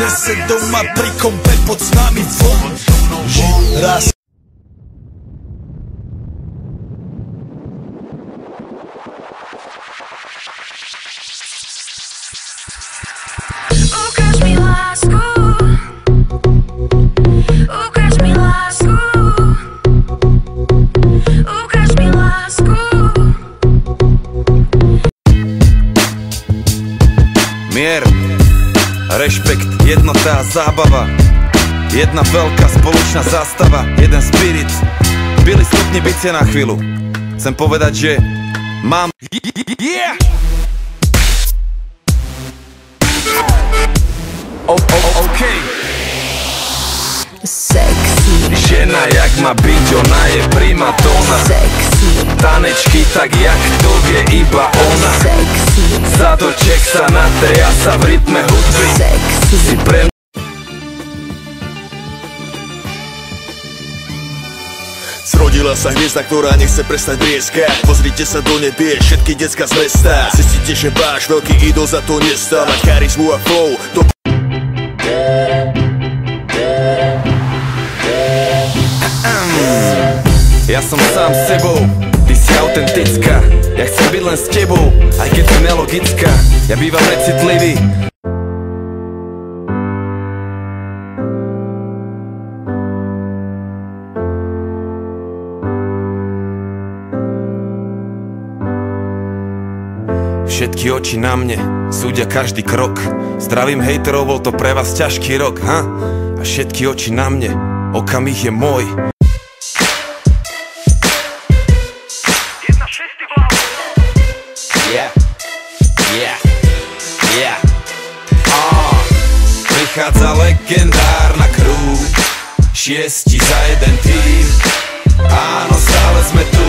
Nese doma pri kompe, poď s nami von. Raz. Ukáž mi lásku, ukáž mi lásku, ukáž mi lásku. Mier, rešpekt, jednota a zábava. Jedna veľká spoločná zástava, jeden spirit. Byli schopní byť sa na chvíľu. Chcem povedať, že mám... Yeah! Okay. Sexy, Žena jak má byť, ona je primadona. sexy, Tanečky tak jak to vie iba ona. sexy, Zadoček sa natreja sa v rytme hudby. sexy. Si pre Zrodila sa hviezda, ktorá nechce prestať brieskať. Pozrite sa do nebie, všetky decka z mesta. Zistíte, že váš veľký idol za to nestá. Mať charizmu a flow, to... Ja som sám s sebou, ty si autentická. Ja chcem byť len s tebou, aj keď si nelogická. Ja bývam necitlivý. Všetky oči na mne, súdia každý krok. Zdravím hejterov, bol to pre vás ťažký rok, ha? A všetky oči na mne, okamih je môj. Yeah, yeah, yeah. Prichádza legendárna crew, 6 za jeden tým. Áno, stále sme tu.